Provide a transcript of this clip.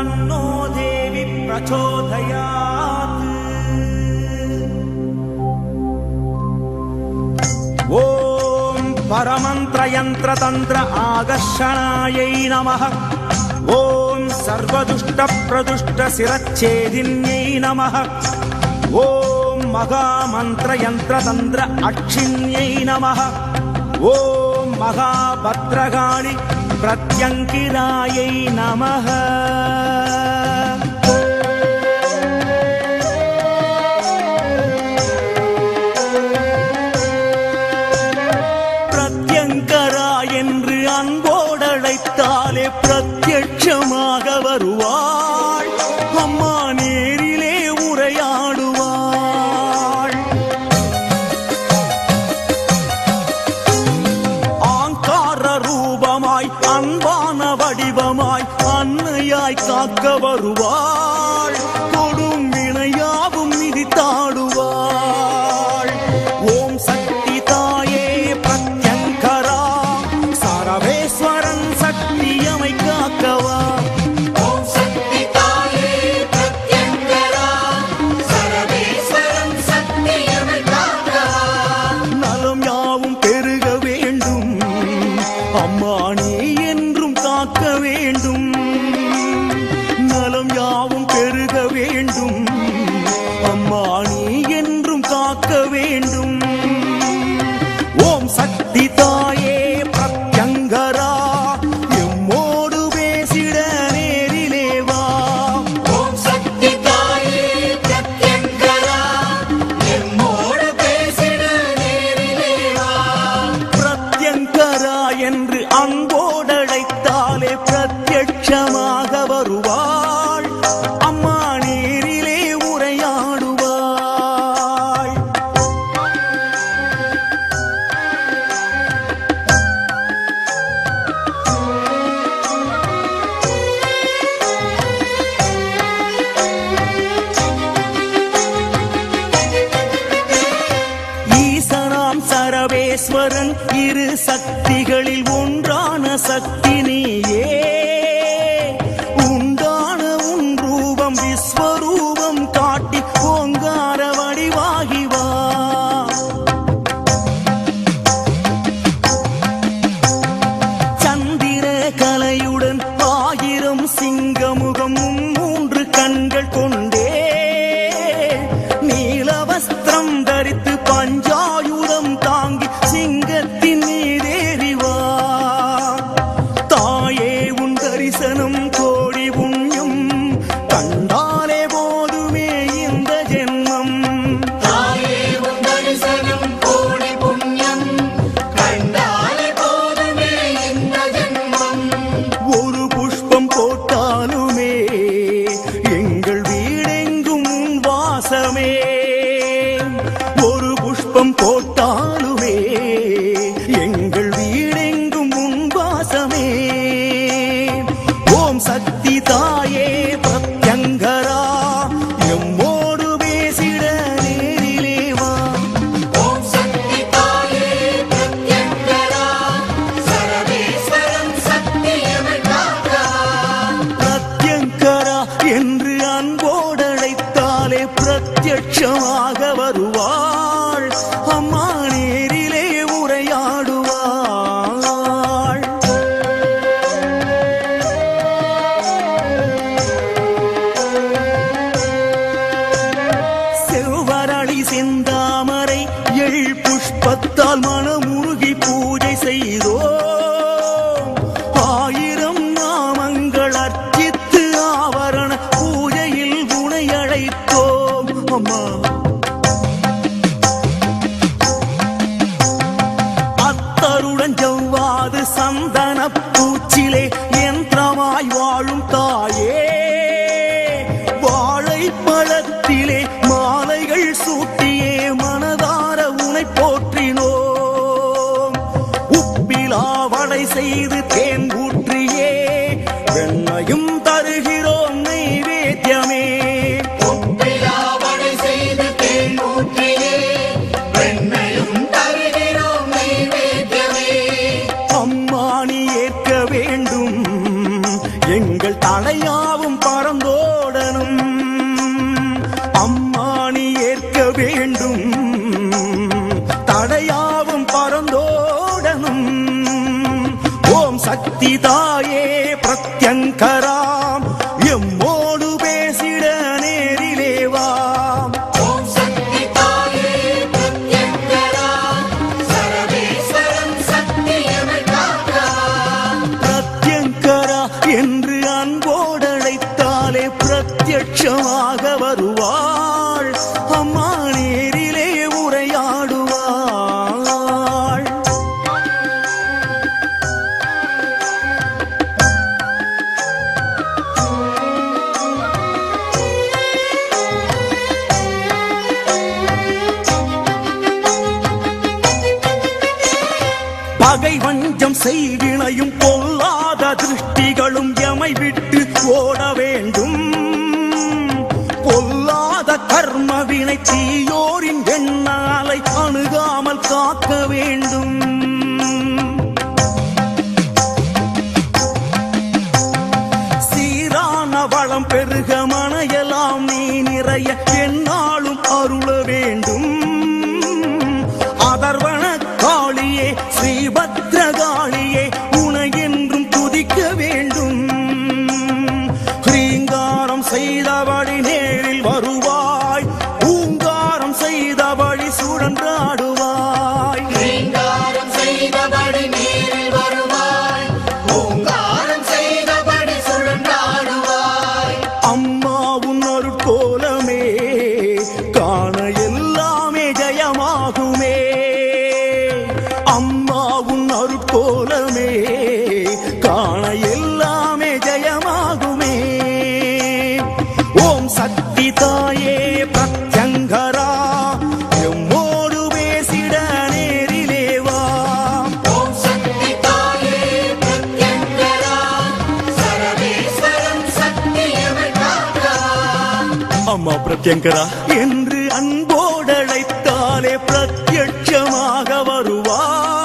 तन्नो देवी प्रचोदयात्। ॐ परमन्त्रयन्त्रतन्त्र आकर्षणायै नमः। ॐ सर्वदुष्टप्रदुष्टशिरच्छेदिन्यै नमः। ॐ महामन्त्रयन्त्रतन्त्र अक्षिण्यै नमः। ॐ महाभद्रकाळि प्रत्यङ्किरायै नमः। பிரத்யங்கரா என்று அன்போடழைத்தாலே பிரத்யட்சமாக வருவாள் அம்மா, நேரிலே உரையாடுவாள். ஆங்கார ரூபமாய் அன்பான வடிவமாய் அன்னையாய் காக்க வருவாள். கொடும் வினையாவும் மிதித்தாடுவாள். ஓம் சக்தி தாயே பிரத்யங்கரா, சரவேஸ்வரன் சக்தியமை காக்கவா. ஓம் சக்தி தாயே பிரத்யங்கரா, சரவேஸ்வரன் சக்தியமை காக்கவா. நலம் யாவும் பெருக வேண்டும் அம்மா, நீ என்றும் காக்க வேண்டும். நலம் யாவும் பெருக வேண்டும் அம்மா, நீ என்றும் காக்க வேண்டும். ஓம் சக்தி தாயே பிரத்யங்கரா, எம்மோடு பேசிட நேரிலே வா. ஓம் சக்தி தாயே பிரத்யங்கரா, எம்மோடு பேசிட நேரிலே வா. பிரத்யங்கரா என்று அன்போடழைத்தாலே பிரத்யட்சமாக வருவாள் அம்மா, நேரிலே உரையாடுவாள். ஈசனாம் சரவேஸ்வரன் இரு சக்திகளில் ஒன்றான சக்தி நீயே. உண்டான உன் ரூபம் விஸ்வரூபம் காட்டி ஓங்கார வடிவாகி வா. சந்திர கலையுடன் ஆயிரம் சிங்கமுகம் மூன்று கண்கள் கொண்டே நீல வஸ்திரம் தரித்து பஞ்சாயுதம் தாங்கி சிங்கத்தின் மீதேறி வா. தாயே உன் தரிசனம் கோடி புண்ணியம், கண்டாலே போதுமே இந்த ஜென்மம். தாயே உன் தரிசனம் கோடி புண்ணியம், கண்டாலே போதுமே இந்த ஜென்மம். ஒரு புஷ்பம் போட்டாலுமே எங்கள் வீடெங்கும் உன் வாசமே. ஒரு புஷ்பம் போட்டாலுமே எங்கள் வீடெங்கும் உன் வாசமே. ஓம் சக்தி தாயே பிரத்யங்கரா, எம்மோடு பேசிட நேரிலே வா. ஓம் சக்தி தாயே பிரத்யங்கரா, சரவேஸ்வரன் சக்தியமை காக்கவா. பிரத்யங்கரா என்று அன்போடழைத்தாலே பிரத்யட்சமாக வருவாள் அம்மா, நேரிலே உரையாடுவாள். செவ்வரளி செந்தாமரை எள் புஷ்பத்தால் மனமுருகி பூஜை செய்தோ. ஆயிரம் நாமங்கள் அர்ச்சித்து ஆவரண பூஜையில் உனை அழைத்தோம் அம்மா. அத்தருடன் ஜவ்வாது சந்தன பூச்சிலே யந்திரமாய் வாழும் தாயே. வாழைப்பழத்திலே மாலைகள் சூட்டியே மனதார உனை போற்றினோம். உப்பிலா வடை செய்து தேன் ஊற்றியே வெண்ணையும் தருகிறோம் நைவேத்தியமே. உப்பிலா வடை செய்து தேன் ஊற்றியே வெண்ணையும் தருகிறோம் நைவேத்தியமே. அம்மா நீ ஏற்க வேண்டும் எங்கள் தலை தடையாவும் பறந்தோடனும் அம்மா நீ ஏற்க வேண்டும் தடையாவும் பறந்தோடனும் ஓம் சக்தி தாயே பிரத்யங்கராம் எம்மோடு பேசிட நேரிலே வாம் ஓம் சக்தி தாயே பிரத்யங்கரா சர்வேஸ்வரம் சக்தியமை காக்கா பிரத்யங்கரா என்று அன்போடழைத்தாலே பிரத்யட்சமாக வருவாள் அம்மா நேரிலே உரையாடுவாள் பகை வஞ்சம் செய்வினையும் பொல்லாத திருஷ்டிகளும் எமை விட்டு ஓட வேண்டும் பொல்லாத கர்மவினை தீயோரின் எண்ணாலை அணுகாமல் காக்க வேண்டும் சீரான வளம் பெருக மனையெல்லாம் நீ நிறைய எந்நாளும் அருள வேண்டும் அதர்வன காளியே ஸ்ரீபத்ரகாளியே உனை என்றும் துதிக்க வேண்டும் ஹ்ரீங்காரம் செய்தபடி நேரில் வருவாய் பூங்காரம் செய்தபடி சுழன்றாடுவாய் ரீங்காரம் செய்தபடி நீரில் வருவாய் பூங்காரம் செய்தபடி சுழன்றாடுவாய் அம்மா உன் அருட்கோலமே காண எல்லாமே ஜெயமாகுமே அம்மா உன் அருட்கோலமே காண எல்லாமே ஜெயமாகுமே ஓம் சக்தி தாயே பிரத்யங்கரா எம்மோடு பேசிட நேரிலே வாம் ஓம் சக்தி தாயே பிரத்யங்கரா சர்வேஸ்வரம் சக்தியமை காக்கா அம்மா பிரத்யங்கரா என்று அன்போடழைத்தாலே பிரத்யட்சமாக வருவாள்